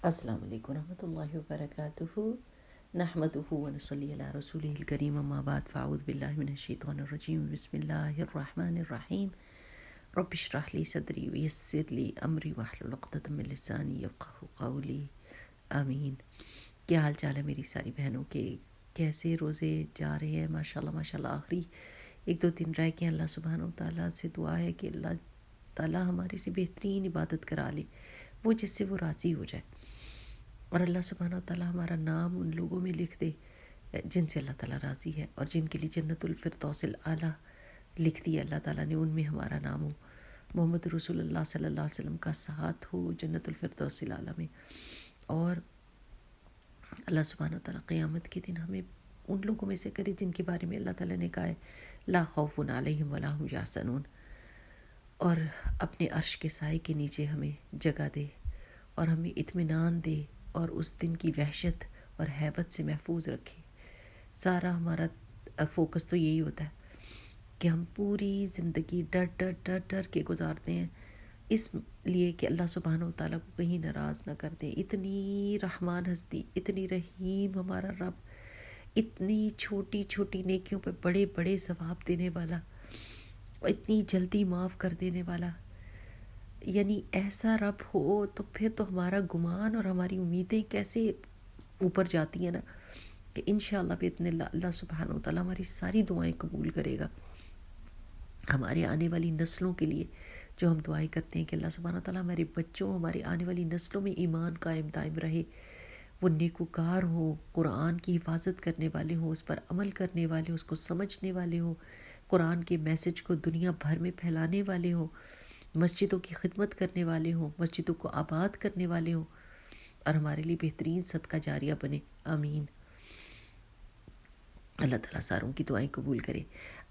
السلام علیکم ورحمۃ اللہ وبرکاتہ نحمدہ ونصلی علی رسولہ الکریم اما بعد فاعوذ باللہ من الشیطان الرجیم بسم اللہ الرحمن الرحیم رب اشرح لی صدری ویسر لی امری واحلل عقدۃ من لسانی یفقہوا قولی آمین۔ کیا حال چال ہے میری ساری بہنوں کے؟ کیسے روزے جا رہے ہیں؟ ماشاءاللہ ماشاءاللہ، آخری ایک دو دن رہ کے اللہ سبحانہ و تعالیٰ سے دعا ہے کہ اللہ تعالیٰ ہمارے سے بہترین عبادت کرا لے، وہ جس سے وہ راضی ہو جائے، اور اللہ سبحانہ و تعالیٰ ہمارا نام ان لوگوں میں لکھ دے جن سے اللہ تعالیٰ راضی ہے، اور جن کے لیے جنت الفردوس الاعلیٰ لکھ دی اللہ تعالیٰ نے، ان میں ہمارا نام ہو، محمد رسول اللہ صلی اللہ علیہ وسلم کا ساتھ ہو جنت الفردوس الاعلیٰ میں، اور اللہ سبحانہ و تعالیٰ قیامت کے دن ہمیں ان لوگوں میں سے کرے جن کے بارے میں اللہ تعالیٰ نے کہا ہے لا خوف علیہم ولا هم یحزنون، اور اپنے عرش کے سائے کے نیچے ہمیں جگہ دے اور ہمیں اطمینان دے اور اس دن کی وحشت اور ہیبت سے محفوظ رکھے۔ سارا ہمارا فوکس تو یہی ہوتا ہے کہ ہم پوری زندگی ڈر ڈر ڈر ڈر کے گزارتے ہیں، اس لیے کہ اللہ سبحانہ و تعالیٰ کو کہیں ناراض نہ کر دیں۔ اتنی رحمان ہستی، اتنی رحیم ہمارا رب، اتنی چھوٹی چھوٹی نیکیوں پہ بڑے بڑے ثواب دینے والا، اتنی جلدی معاف کر دینے والا، یعنی ایسا رب ہو تو پھر تو ہمارا گمان اور ہماری امیدیں کیسے اوپر جاتی ہیں نا، کہ انشاءاللہ باذن اللہ اللہ سبحانہ و تعالیٰ ہماری ساری دعائیں قبول کرے گا۔ ہمارے آنے والی نسلوں کے لیے جو ہم دعائیں کرتے ہیں کہ اللہ سبحانہ و تعالیٰ ہمارے بچوں، ہماری آنے والی نسلوں میں ایمان قائم دائم رہے، وہ نیکوکار ہوں، قرآن کی حفاظت کرنے والے ہوں، اس پر عمل کرنے والے ہوں، اس کو سمجھنے والے ہوں، قرآن کے میسج کو دنیا بھر میں پھیلانے والے ہوں، مسجدوں کی خدمت کرنے والے ہوں، مسجدوں کو آباد کرنے والے ہوں، اور ہمارے لیے بہترین صدقہ جاریہ بنے، آمین۔ اللہ تعالیٰ ساروں کی دعائیں قبول کرے۔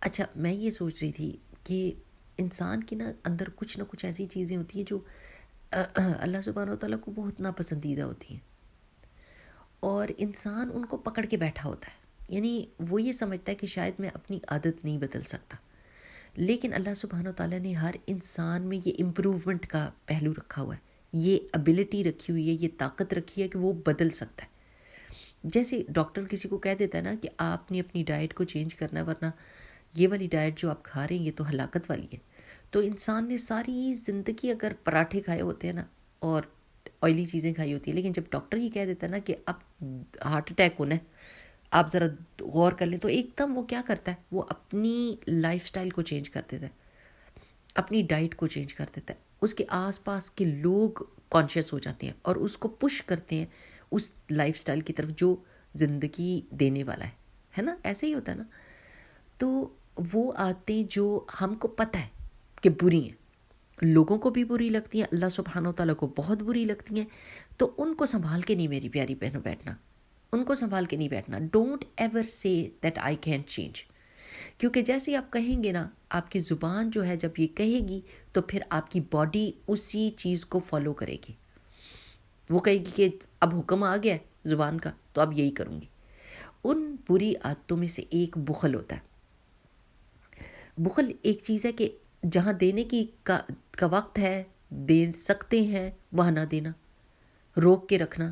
اچھا، میں یہ سوچ رہی تھی کہ انسان کے نا اندر کچھ نہ کچھ ایسی چیزیں ہوتی ہیں جو اللہ سبحانہ و تعالیٰ کو بہت ناپسندیدہ ہوتی ہیں، اور انسان ان کو پکڑ کے بیٹھا ہوتا ہے، یعنی وہ یہ سمجھتا ہے کہ شاید میں اپنی عادت نہیں بدل سکتا، لیکن اللہ سبحانہ و تعالیٰ نے ہر انسان میں یہ امپروومنٹ کا پہلو رکھا ہوا ہے، یہ ابیلٹی رکھی ہوئی ہے، یہ طاقت رکھی ہے کہ وہ بدل سکتا ہے۔ جیسے ڈاکٹر کسی کو کہہ دیتا ہے نا کہ آپ نے اپنی ڈائٹ کو چینج کرنا ہے، ورنہ یہ والی ڈائٹ جو آپ کھا رہے ہیں یہ تو ہلاکت والی ہے، تو انسان نے ساری زندگی اگر پراٹھے کھائے ہوتے ہیں نا اور آئلی چیزیں کھائی ہوتی ہیں، لیکن جب ڈاکٹر یہ کہہ دیتا ہے نا کہ اب ہارٹ اٹیک ہونا ہے، آپ ذرا غور کر لیں، تو ایک دم وہ کیا کرتا ہے، وہ اپنی لائف سٹائل کو چینج کر دیتا ہے، اپنی ڈائٹ کو چینج کر دیتا ہے، اس کے آس پاس کے لوگ کانشیس ہو جاتے ہیں اور اس کو پش کرتے ہیں اس لائف سٹائل کی طرف جو زندگی دینے والا ہے نا، ایسے ہی ہوتا ہے نا۔ تو وہ عادتیں جو ہم کو پتہ ہے کہ بری ہیں، لوگوں کو بھی بری لگتی ہیں، اللہ سبحانہ و تعالیٰ کو بہت بری لگتی ہیں، تو ان کو سنبھال کے نہیں میری پیاری بہنوں بیٹھنا، ان کو سنبھال کے نہیں بیٹھنا۔ ڈونٹ ایور سے دیٹ آئی کین چینج، کیونکہ جیسے آپ کہیں گے نا، آپ کی زبان جو ہے جب یہ کہے گی تو پھر آپ کی باڈی اسی چیز کو فالو کرے گی، وہ کہے گی کہ اب حکم آ گیا ہے زبان کا تو اب یہی کروں گی۔ ان بری عادتوں میں سے ایک بخل ہوتا ہے۔ بخل ایک چیز ہے کہ جہاں دینے کی کا وقت ہے دے سکتے ہیں، وہاں نہ دینا، روک کے رکھنا۔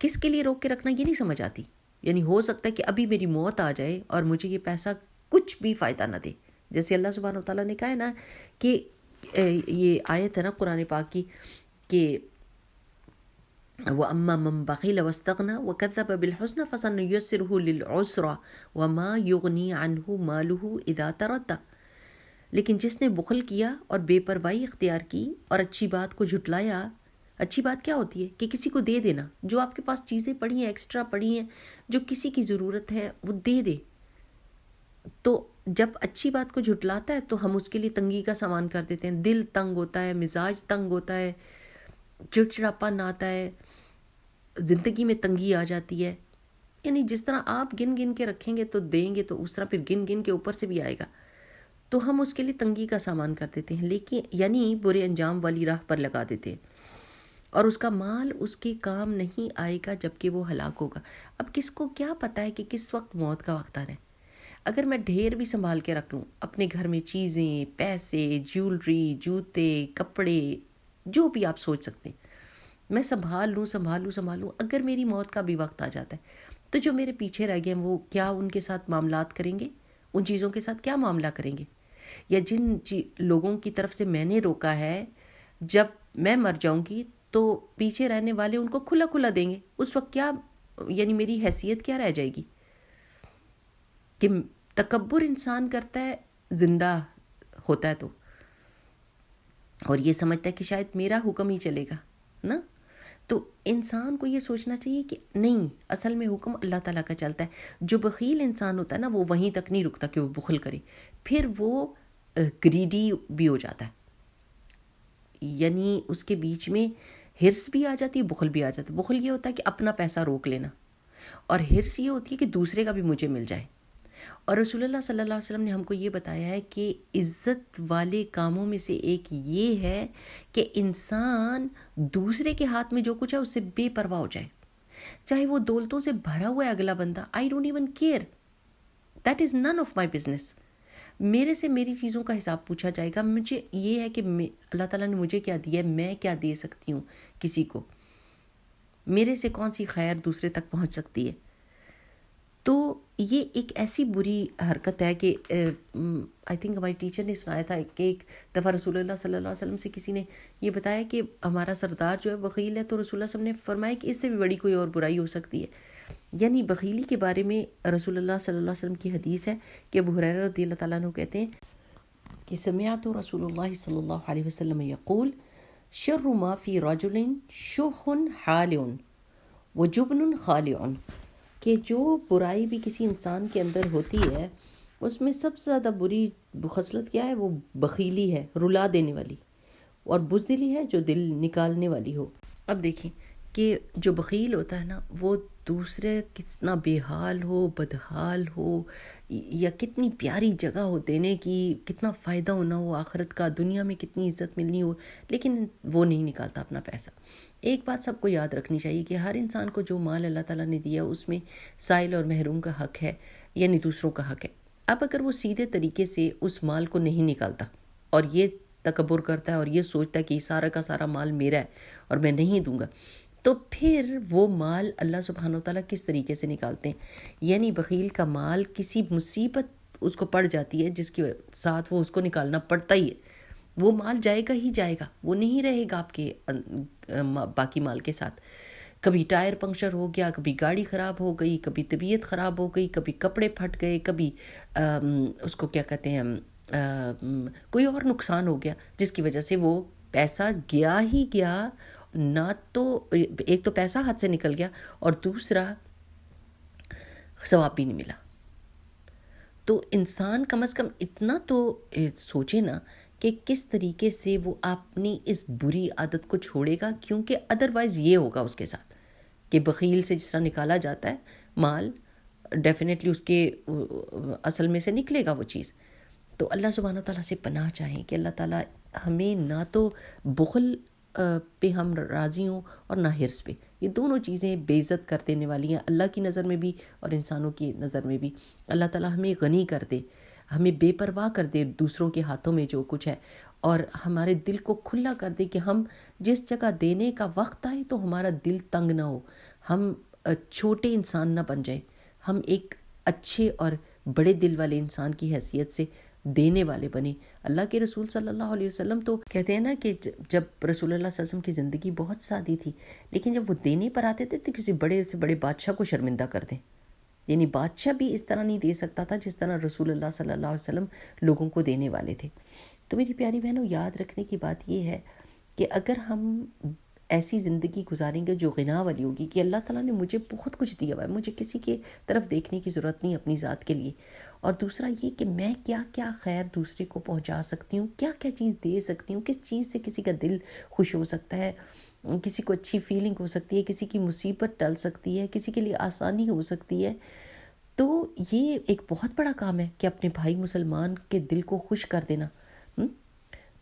کس کے لیے روک کے رکھنا یہ نہیں سمجھ آتی، یعنی ہو سکتا ہے کہ ابھی میری موت آ جائے اور مجھے یہ پیسہ کچھ بھی فائدہ نہ دے، جیسے اللہ سبحانہ و تعالیٰ نے کہا ہے نا کہ یہ آیت ہے نا قرآن پاک کی کہ وَأَمَّا مَنْ بَخِلَ وَاسْتَغْنَى وَكَذَّبَ بِالْحُسْنَى فَسَنُيَسِّرُهُ لِلْعُسْرَى وَمَا يُغْنِي عَنْهُ مَالُهُ إِذَا تَرَدَّى، لیکن جس نے بخل کیا اور بے پرواہی اختیار کی اور اچھی بات کو جھٹلایا۔ اچھی بات کیا ہوتی ہے کہ کسی کو دے دینا، جو آپ کے پاس چیزیں پڑی ہیں، ایکسٹرا پڑی ہیں، جو کسی کی ضرورت ہے وہ دے دے۔ تو جب اچھی بات کو جھٹلاتا ہے تو ہم اس کے لیے تنگی کا سامان کر دیتے ہیں، دل تنگ ہوتا ہے، مزاج تنگ ہوتا ہے، چڑچڑاپن آتا ہے، زندگی میں تنگی آ جاتی ہے۔ یعنی جس طرح آپ گن گن کے رکھیں گے تو دیں گے، تو اس طرح پھر گن گن کے اوپر سے بھی آئے گا، تو ہم اس کے لیے تنگی کا سامان کر دیتے ہیں، لیکن یعنی برے انجام والی راہ پر لگا دیتے ہیں، اور اس کا مال اس کے کام نہیں آئے گا جبکہ وہ ہلاک ہوگا۔ اب کس کو کیا پتہ ہے کہ کس وقت موت کا وقت آنا ہے؟ اگر میں ڈھیر بھی سنبھال کے رکھ لوں اپنے گھر میں چیزیں، پیسے، جیولری، جوتے، کپڑے، جو بھی آپ سوچ سکتے ہیں، میں سنبھالوں. اگر میری موت کا بھی وقت آ جاتا ہے تو جو میرے پیچھے رہ گئے وہ کیا ان کے ساتھ معاملات کریں گے؟ ان چیزوں کے ساتھ کیا معاملہ کریں گے؟ یا جن لوگوں کی طرف سے میں نے روکا ہے، جب میں مر جاؤں گی تو پیچھے رہنے والے ان کو کھلا کھلا دیں گے. اس وقت کیا یعنی میری حیثیت کیا رہ جائے گی؟ کہ تکبر انسان کرتا ہے زندہ ہوتا ہے تو، اور یہ سمجھتا ہے کہ شاید میرا حکم ہی چلے گا نا. تو انسان کو یہ سوچنا چاہیے کہ نہیں، اصل میں حکم اللہ تعالیٰ کا چلتا ہے. جو بخیل انسان ہوتا ہے نا وہ وہیں تک نہیں رکتا کہ وہ بخل کرے، پھر وہ گریڈی بھی ہو جاتا ہے. یعنی اس کے بیچ میں ہرس بھی آ جاتی ہے، بخل بھی آ جاتا ہے. بخل یہ ہوتا ہے کہ اپنا پیسہ روک لینا، اور ہرس یہ ہوتی ہے کہ دوسرے کا بھی مجھے مل جائے. اور رسول اللہ صلی اللہ علیہ وسلم نے ہم کو یہ بتایا ہے کہ عزت والے کاموں میں سے ایک یہ ہے کہ انسان دوسرے کے ہاتھ میں جو کچھ ہے اس سے بے پرواہ ہو جائے. چاہے وہ دولتوں سے بھرا ہوا ہے اگلا بندہ، I don't even care, that is none of my business. میرے سے میری چیزوں کا حساب پوچھا جائے گا. مجھے یہ ہے کہ اللہ تعالیٰ نے مجھے کیا دیا ہے، میں کیا دے سکتی ہوں کسی کو، میرے سے کون سی خیر دوسرے تک پہنچ سکتی ہے. تو یہ ایک ایسی بری حرکت ہے کہ آئی تھنک ہماری ٹیچر نے سنایا تھا کہ ایک دفعہ رسول اللہ صلی اللہ علیہ وسلم سے کسی نے یہ بتایا کہ ہمارا سردار جو ہے بخیل ہے، تو رسول اللہ صلی اللہ علیہ وسلم نے فرمایا کہ اس سے بھی بڑی کوئی اور برائی ہو سکتی ہے. یعنی بخیلی کے بارے میں رسول اللہ صلی اللہ علیہ وسلم کی حدیث ہے کہ ابو ہریرہ رضی اللہ تعالیٰ عنہ کہتے ہیں کہ سمعت رسول اللہ صلی اللہ علیہ وسلم یقول شر ما فی رجل شح حالع وجبن خالع، کہ جو برائی بھی کسی انسان کے اندر ہوتی ہے اس میں سب سے زیادہ بری خصلت کیا ہے؟ وہ بخیلی ہے، رلا دینے والی، اور بزدلی ہے جو دل نکالنے والی ہو. اب دیکھیں کہ جو بخیل ہوتا ہے نا وہ دوسرے کتنا بے حال ہو، بدحال ہو، یا کتنی پیاری جگہ ہو دینے کی، کتنا فائدہ ہونا ہو آخرت کا، دنیا میں کتنی عزت ملنی ہو، لیکن وہ نہیں نکالتا اپنا پیسہ. ایک بات سب کو یاد رکھنی چاہیے کہ ہر انسان کو جو مال اللہ تعالیٰ نے دیا اس میں سائل اور محروم کا حق ہے، یعنی دوسروں کا حق ہے. اب اگر وہ سیدھے طریقے سے اس مال کو نہیں نکالتا اور یہ تکبر کرتا ہے اور یہ سوچتا ہے کہ سارا کا سارا مال میرا ہے اور میں نہیں دوں گا، تو پھر وہ مال اللہ سبحانہ وتعالیٰ کس طریقے سے نکالتے ہیں؟ یعنی بخیل کا مال کسی مصیبت اس کو پڑ جاتی ہے جس کے ساتھ وہ اس کو نکالنا پڑتا ہی ہے. وہ مال جائے گا ہی جائے گا، وہ نہیں رہے گا آپ کے باقی مال کے ساتھ. کبھی ٹائر پنکچر ہو گیا، کبھی گاڑی خراب ہو گئی، کبھی طبیعت خراب ہو گئی، کبھی کپڑے پھٹ گئے، کبھی اس کو کیا کہتے ہیں کوئی اور نقصان ہو گیا جس کی وجہ سے وہ پیسہ گیا ہی گیا. نہ تو ایک تو پیسہ ہاتھ سے نکل گیا اور دوسرا ثواب بھی نہیں ملا. تو انسان کم از کم اتنا تو سوچے نا کہ کس طریقے سے وہ اپنی اس بری عادت کو چھوڑے گا، کیونکہ ادروائز یہ ہوگا اس کے ساتھ کہ بخیل سے جس طرح نکالا جاتا ہے مال، ڈیفینیٹلی اس کے اصل میں سے نکلے گا وہ چیز. تو اللہ سبحانہ تعالیٰ سے پناہ چاہیں کہ اللہ تعالیٰ ہمیں نہ تو بخل پہ ہم راضی ہوں اور نہ ہرس پہ. یہ دونوں چیزیں بے عزت کر دینے والی ہیں اللہ کی نظر میں بھی اور انسانوں کی نظر میں بھی. اللہ تعالیٰ ہمیں غنی کر دے، ہمیں بے پرواہ کر دے دوسروں کے ہاتھوں میں جو کچھ ہے، اور ہمارے دل کو کھلا کر دے کہ ہم جس جگہ دینے کا وقت آئے تو ہمارا دل تنگ نہ ہو، ہم چھوٹے انسان نہ بن جائیں، ہم ایک اچھے اور بڑے دل والے انسان کی حیثیت سے دینے والے بنے. اللہ کے رسول صلی اللہ علیہ وسلم تو کہتے ہیں نا کہ جب رسول اللہ صلی اللہ علیہ وسلم کی زندگی بہت سادی تھی، لیکن جب وہ دینے پر آتے تھے تو کسی بڑے سے بڑے بادشاہ کو شرمندہ کر دیں. یعنی بادشاہ بھی اس طرح نہیں دے سکتا تھا جس طرح رسول اللہ صلی اللہ علیہ وسلم لوگوں کو دینے والے تھے. تو میری پیاری بہنوں، یاد رکھنے کی بات یہ ہے کہ اگر ہم ایسی زندگی گزاریں گے جو غنا والی ہوگی کہ اللہ تعالیٰ نے مجھے بہت کچھ دیا ہوا ہے، مجھے کسی کے طرف دیکھنے کی ضرورت نہیں اپنی ذات کے لیے، اور دوسرا یہ کہ میں کیا کیا خیر دوسرے کو پہنچا سکتی ہوں، کیا کیا چیز دے سکتی ہوں، کس چیز سے کسی کا دل خوش ہو سکتا ہے، کسی کو اچھی فیلنگ ہو سکتی ہے، کسی کی مصیبت ٹل سکتی ہے، کسی کے لیے آسانی ہو سکتی ہے. تو یہ ایک بہت بڑا کام ہے کہ اپنے بھائی مسلمان کے دل کو خوش کر دینا.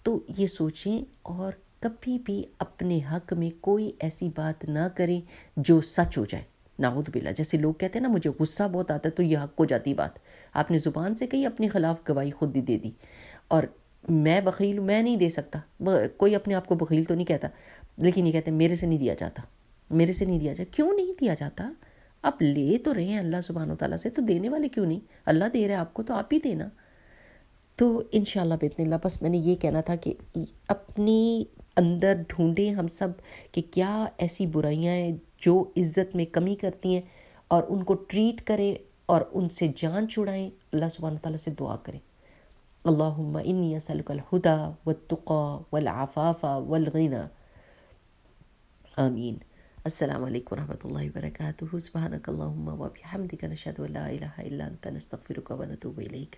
تو یہ سوچیں اور کبھی بھی اپنے حق میں کوئی ایسی بات نہ کریں جو سچ ہو جائے. نعوذ باللہ، جیسے لوگ کہتے ہیں نا مجھے غصہ بہت آتا ہے تو یہ حق ہو جاتی بات. آپ نے زبان سے کہی، اپنے خلاف گواہی خود دے دی. اور میں بخیل، میں نہیں دے سکتا، کوئی اپنے آپ کو بخیل تو نہیں کہتا، لیکن یہ کہتے ہیں میرے سے نہیں دیا جاتا، میرے سے نہیں دیا جاتا. کیوں نہیں دیا جاتا؟ آپ لے تو رہے ہیں اللہ سبحانہ وتعالیٰ سے، تو دینے والے کیوں نہیں؟ اللہ دے رہا ہے آپ کو تو آپ ہی دینا. تو انشاءاللہ باذن اللہ بس میں نے یہ کہنا تھا کہ اپنی اندر ڈھونڈیں ہم سب کہ کیا ایسی برائیاں ہیں جو عزت میں کمی کرتی ہیں، اور ان کو ٹریٹ کریں اور ان سے جان چھڑائیں. اللہ سبحانہ تعالیٰ سے دعا کریں، اللہم انی اسألک الہدی والتقی والعفاف والغنی. آمین. السلام علیکم ورحمۃ اللہ وبرکاتہ. سبحانک اللہم وبحمدک، نشہد ان لا الہ الا انت، نستغفرک ونتوب الیک.